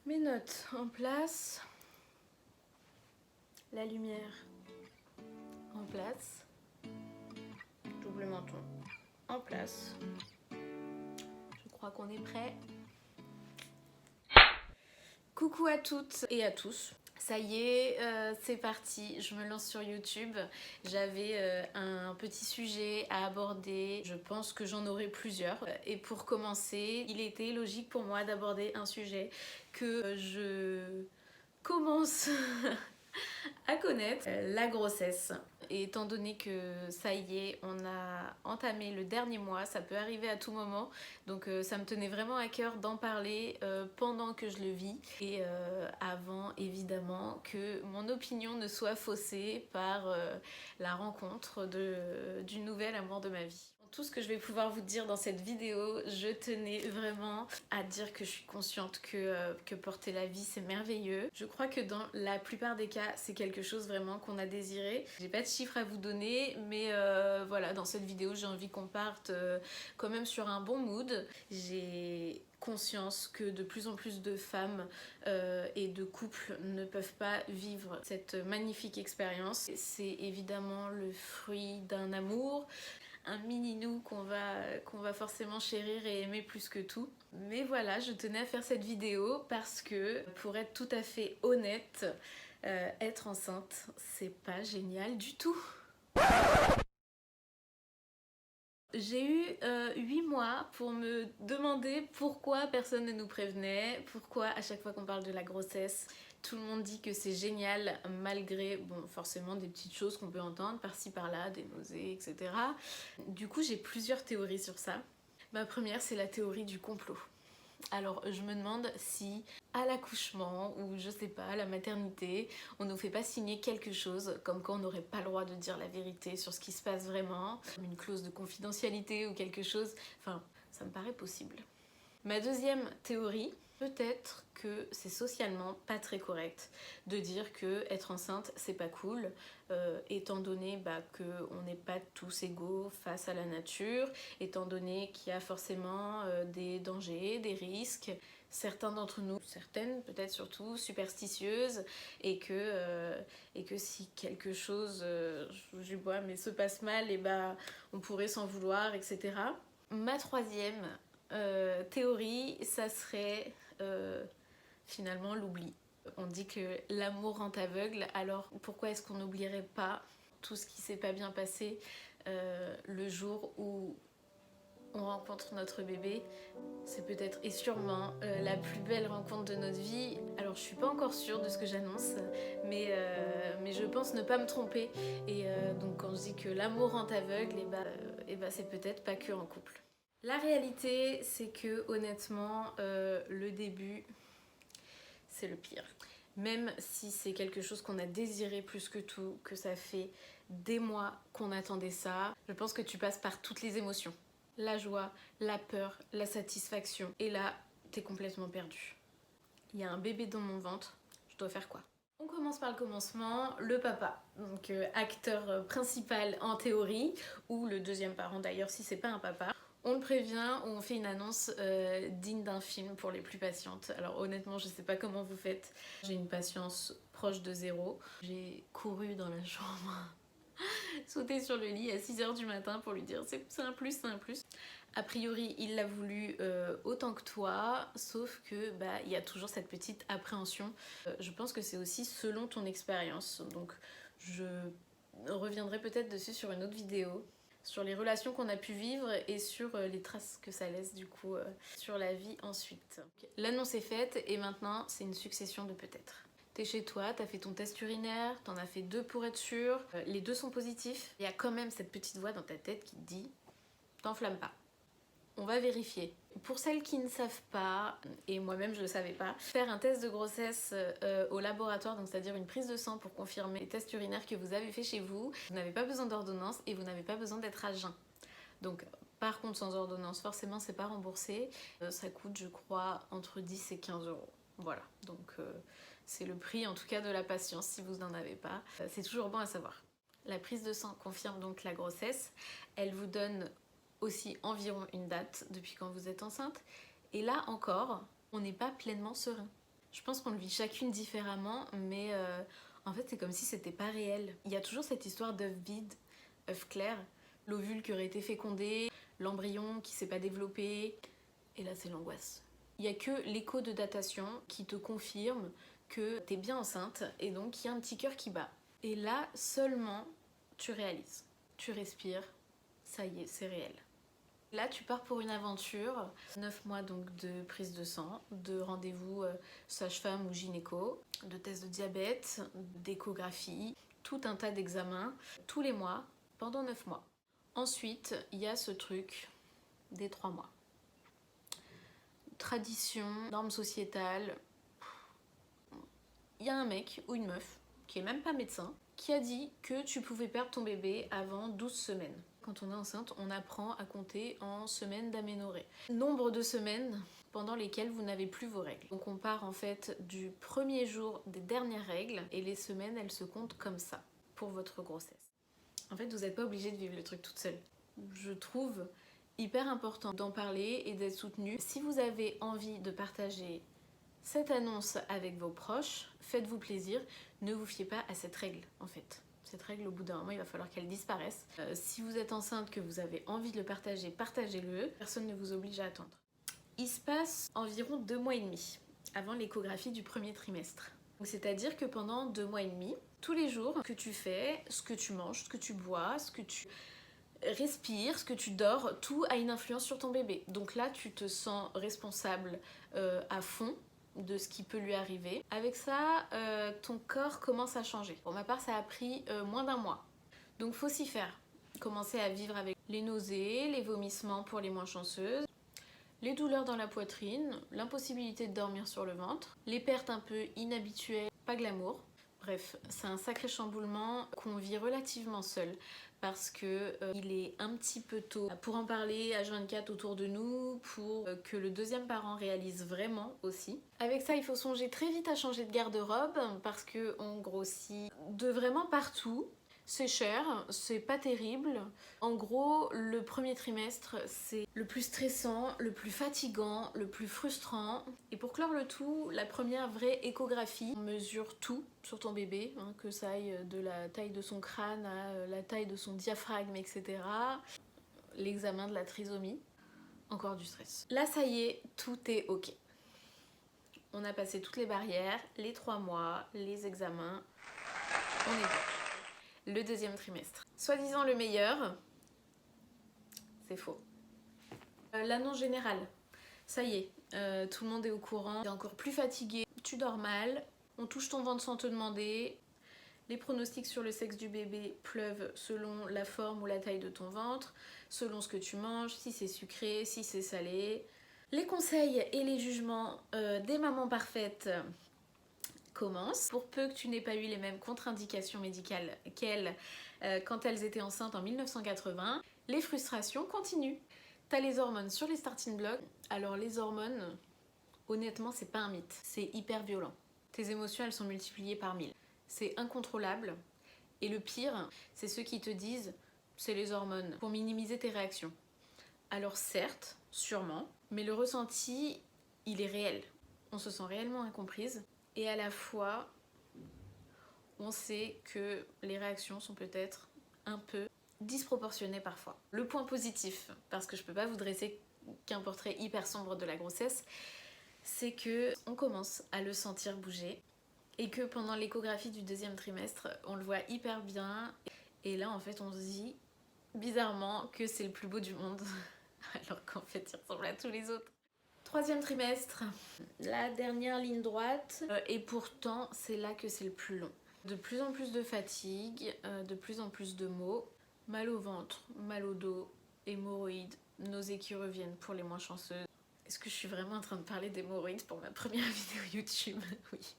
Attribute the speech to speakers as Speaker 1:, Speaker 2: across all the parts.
Speaker 1: Mes notes en place, la lumière en place, double menton en place. Je crois qu'on est prêt. Coucou à toutes et à tous. Ça y est, c'est parti, je me lance sur YouTube. J'avais un petit sujet à aborder, je pense que j'en aurai plusieurs. Et pour commencer, il était logique pour moi d'aborder un sujet que je commence à connaître, la grossesse. Et étant donné que ça y est, on a entamé le dernier mois, ça peut arriver à tout moment, donc ça me tenait vraiment à cœur d'en parler pendant que je le vis et avant évidemment que mon opinion ne soit faussée par la rencontre du nouvel amour de ma vie. Tout ce que je vais pouvoir vous dire dans cette vidéo, je tenais vraiment à dire que je suis consciente que porter la vie c'est merveilleux. Je crois que dans la plupart des cas c'est quelque chose vraiment qu'on a désiré. J'ai pas de chiffres à vous donner mais voilà, dans cette vidéo j'ai envie qu'on parte quand même sur un bon mood. J'ai conscience que de plus en plus de femmes et de couples ne peuvent pas vivre cette magnifique expérience. C'est évidemment le fruit d'un amour, un mini-nous qu'on va forcément chérir et aimer plus que tout. Mais voilà, je tenais à faire cette vidéo parce que, pour être tout à fait honnête, être enceinte, c'est pas génial du tout. J'ai eu 8 mois pour me demander pourquoi personne ne nous prévenait, pourquoi à chaque fois qu'on parle de la grossesse, tout le monde dit que c'est génial malgré, bon, forcément des petites choses qu'on peut entendre par-ci par-là, des nausées, etc. Du coup, j'ai plusieurs théories sur ça. Ma première, c'est la théorie du complot. Alors je me demande si à l'accouchement ou je sais pas, à la maternité, on nous fait pas signer quelque chose comme quoi on n'aurait pas le droit de dire la vérité sur ce qui se passe vraiment, une clause de confidentialité ou quelque chose, enfin ça me paraît possible. Ma deuxième théorie, peut-être que c'est socialement pas très correct de dire que être enceinte c'est pas cool, étant donné qu'on n'est pas tous égaux face à la nature, étant donné qu'il y a forcément des dangers, des risques. Certains d'entre nous, certaines peut-être surtout, superstitieuses, et que si quelque chose, je bois, mais se passe mal, et on pourrait s'en vouloir, etc. Ma troisième théorie, ça serait finalement l'oubli. On dit que l'amour rend aveugle, alors pourquoi est-ce qu'on n'oublierait pas tout ce qui s'est pas bien passé le jour où on rencontre notre bébé? C'est peut-être et sûrement la plus belle rencontre de notre vie. Alors je suis pas encore sûre de ce que j'annonce, mais je pense ne pas me tromper. Et donc quand je dis que l'amour rend aveugle, c'est peut-être pas que en couple. La réalité, c'est que honnêtement, le début, c'est le pire. Même si c'est quelque chose qu'on a désiré plus que tout, que ça fait des mois qu'on attendait ça, je pense que tu passes par toutes les émotions. La joie, la peur, la satisfaction. Et là, t'es complètement perdu. Il y a un bébé dans mon ventre, je dois faire quoi? On commence par le commencement, le papa, donc acteur principal en théorie, ou le deuxième parent d'ailleurs si c'est pas un papa. On le prévient ou on fait une annonce digne d'un film pour les plus patientes. Alors honnêtement, je sais pas comment vous faites. J'ai une patience proche de zéro. J'ai couru dans la chambre, sauté sur le lit à 6h du matin pour lui dire c'est un plus, c'est un plus. A priori, il l'a voulu autant que toi, sauf que il y a toujours cette petite appréhension. Je pense que c'est aussi selon ton expérience. Donc je reviendrai peut-être dessus sur une autre vidéo, sur les relations qu'on a pu vivre et sur les traces que ça laisse du coup sur la vie ensuite. L'annonce est faite et maintenant c'est une succession de peut-être. T'es chez toi, t'as fait ton test urinaire, t'en as fait 2 pour être sûr, les 2 sont positifs. Il y a quand même cette petite voix dans ta tête qui te dit t'enflamme pas. On va vérifier. Pour celles qui ne savent pas, et moi-même je ne le savais pas, faire un test de grossesse au laboratoire, donc c'est-à-dire une prise de sang pour confirmer les tests urinaires que vous avez fait chez vous, vous n'avez pas besoin d'ordonnance et vous n'avez pas besoin d'être à jeun. Donc par contre sans ordonnance, forcément c'est pas remboursé. Ça coûte je crois entre 10 et 15 euros. Voilà, donc c'est le prix en tout cas de la patience si vous n'en avez pas. C'est toujours bon à savoir. La prise de sang confirme donc la grossesse. Elle vous donne aussi environ une date depuis quand vous êtes enceinte. Et là encore, on n'est pas pleinement serein. Je pense qu'on le vit chacune différemment, mais en fait c'est comme si c'était pas réel. Il y a toujours cette histoire d'œuf vide, œuf clair, l'ovule qui aurait été fécondé, l'embryon qui s'est pas développé, et là c'est l'angoisse. Il y a que l'écho de datation qui te confirme que t'es bien enceinte et donc il y a un petit cœur qui bat. Et là seulement tu réalises, tu respires, ça y est, c'est réel. Là, tu pars pour une aventure, 9 mois donc de prise de sang, de rendez-vous sage-femme ou gynéco, de tests de diabète, d'échographie, tout un tas d'examens, tous les mois, pendant 9 mois. Ensuite, il y a ce truc des 3 mois. Tradition, normes sociétales. Il y a un mec ou une meuf, qui est même pas médecin, qui a dit que tu pouvais perdre ton bébé avant 12 semaines. Quand on est enceinte, on apprend à compter en semaines d'aménorrhée. Nombre de semaines pendant lesquelles vous n'avez plus vos règles. Donc on part en fait du premier jour des dernières règles et les semaines, elles se comptent comme ça pour votre grossesse. En fait, vous n'êtes pas obligé de vivre le truc toute seule. Je trouve hyper important d'en parler et d'être soutenu. Si vous avez envie de partager cette annonce avec vos proches, faites-vous plaisir, ne vous fiez pas à cette règle en fait. Cette règle, au bout d'un moment, il va falloir qu'elle disparaisse. Si vous êtes enceinte, que vous avez envie de le partager, partagez-le. Personne ne vous oblige à attendre. Il se passe environ 2 mois et demi avant l'échographie du premier trimestre. C'est-à-dire que pendant 2 mois et demi, tous les jours, ce que tu fais, ce que tu manges, ce que tu bois, ce que tu respires, ce que tu dors, tout a une influence sur ton bébé. Donc là, tu te sens responsable à fond de ce qui peut lui arriver. Avec ça, ton corps commence à changer. Pour ma part, ça a pris moins d'1 mois. Donc faut s'y faire. Commencer à vivre avec les nausées, les vomissements pour les moins chanceuses, les douleurs dans la poitrine, l'impossibilité de dormir sur le ventre, les pertes un peu inhabituelles, pas glamour. Bref, c'est un sacré chamboulement qu'on vit relativement seul parce que il est un petit peu tôt pour en parler H24 autour de nous, pour que le deuxième parent réalise vraiment aussi. Avec ça, il faut songer très vite à changer de garde-robe parce qu'on grossit de vraiment partout. C'est cher, c'est pas terrible. En gros, le premier trimestre, c'est le plus stressant, le plus fatigant, le plus frustrant. Et pour clore le tout, la première vraie échographie, on mesure tout sur ton bébé, hein, que ça aille de la taille de son crâne à la taille de son diaphragme, etc. L'examen de la trisomie, encore du stress. Là, ça y est, tout est ok. On a passé toutes les barrières, les 3 mois, les examens, on est bon. Le deuxième trimestre. Soi-disant le meilleur, c'est faux. L'annonce générale, ça y est, tout le monde est au courant, t'es encore plus fatigué, tu dors mal, on touche ton ventre sans te demander, les pronostics sur le sexe du bébé pleuvent selon la forme ou la taille de ton ventre, selon ce que tu manges, si c'est sucré, si c'est salé. Les conseils et les jugements des mamans parfaites commence. Pour peu que tu n'aies pas eu les mêmes contre-indications médicales qu'elles quand elles étaient enceintes en 1980, les frustrations continuent. T'as les hormones sur les starting blocks. Alors les hormones, honnêtement, c'est pas un mythe. C'est hyper violent. Tes émotions, elles sont multipliées par 1000. C'est incontrôlable. Et le pire, c'est ceux qui te disent c'est les hormones pour minimiser tes réactions. Alors certes, sûrement, mais le ressenti, il est réel. On se sent réellement incomprise. Et à la fois, on sait que les réactions sont peut-être un peu disproportionnées parfois. Le point positif, parce que je peux pas vous dresser qu'un portrait hyper sombre de la grossesse, c'est que on commence à le sentir bouger et que pendant l'échographie du deuxième trimestre, on le voit hyper bien. Et là, en fait, on se dit bizarrement que c'est le plus beau du monde, alors qu'en fait, il ressemble à tous les autres. Troisième trimestre, la dernière ligne droite, et pourtant c'est là que c'est le plus long. De plus en plus de fatigue, de plus en plus de maux, mal au ventre, mal au dos, hémorroïdes, nausées qui reviennent pour les moins chanceuses. Est-ce que je suis vraiment en train de parler d'hémorroïdes pour ma première vidéo YouTube? Oui.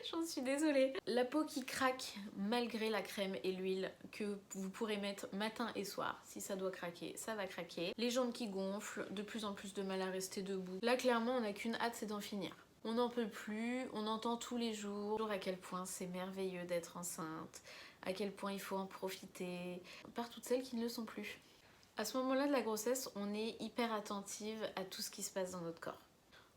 Speaker 1: J'en suis désolée. La peau qui craque malgré la crème et l'huile que vous pourrez mettre matin et soir. Si ça doit craquer, ça va craquer. Les jambes qui gonflent, de plus en plus de mal à rester debout. Là, clairement, on n'a qu'une hâte, c'est d'en finir. On n'en peut plus, on entend tous les jours à quel point c'est merveilleux d'être enceinte, à quel point il faut en profiter, par toutes celles qui ne le sont plus. À ce moment-là de la grossesse, on est hyper attentive à tout ce qui se passe dans notre corps.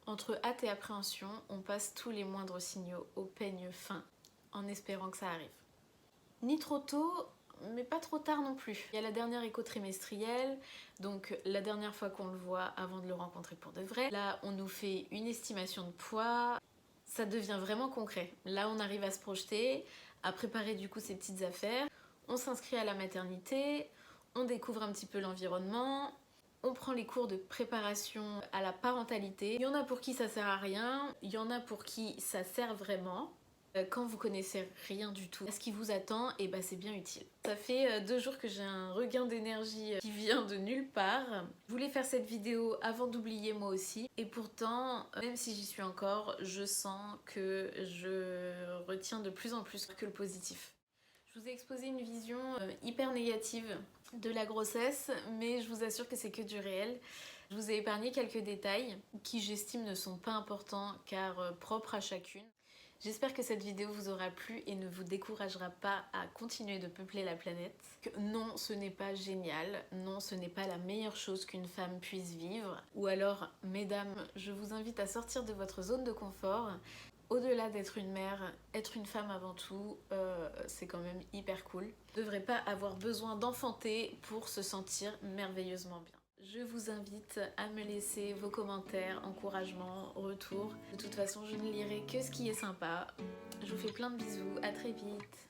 Speaker 1: Entre hâte et appréhension, on passe tous les moindres signaux au peigne fin, en espérant que ça arrive. Ni trop tôt, mais pas trop tard non plus. Il y a la dernière écho trimestrielle, donc la dernière fois qu'on le voit avant de le rencontrer pour de vrai. Là, on nous fait une estimation de poids, ça devient vraiment concret. Là, on arrive à se projeter, à préparer du coup ses petites affaires. On s'inscrit à la maternité, on découvre un petit peu l'environnement, on prend les cours de préparation à la parentalité. Il y en a pour qui ça sert à rien, il y en a pour qui ça sert vraiment. Quand vous connaissez rien du tout à ce qui vous attend, et bah c'est bien utile. Ça fait 2 jours que j'ai un regain d'énergie qui vient de nulle part. Je voulais faire cette vidéo avant d'oublier moi aussi, et pourtant, même si j'y suis encore, je sens que je retiens de plus en plus que le positif. Je vous ai exposé une vision hyper négative de la grossesse, mais je vous assure que c'est que du réel. Je vous ai épargné quelques détails qui j'estime ne sont pas importants car propres à chacune. J'espère que cette vidéo vous aura plu et ne vous découragera pas à continuer de peupler la planète. Non, ce n'est pas génial, non, ce n'est pas la meilleure chose qu'une femme puisse vivre. Ou alors, mesdames, je vous invite à sortir de votre zone de confort. Au-delà d'être une mère, être une femme avant tout, c'est quand même hyper cool. Vous ne devrez pas avoir besoin d'enfanter pour se sentir merveilleusement bien. Je vous invite à me laisser vos commentaires, encouragements, retours. De toute façon, je ne lirai que ce qui est sympa. Je vous fais plein de bisous, à très vite.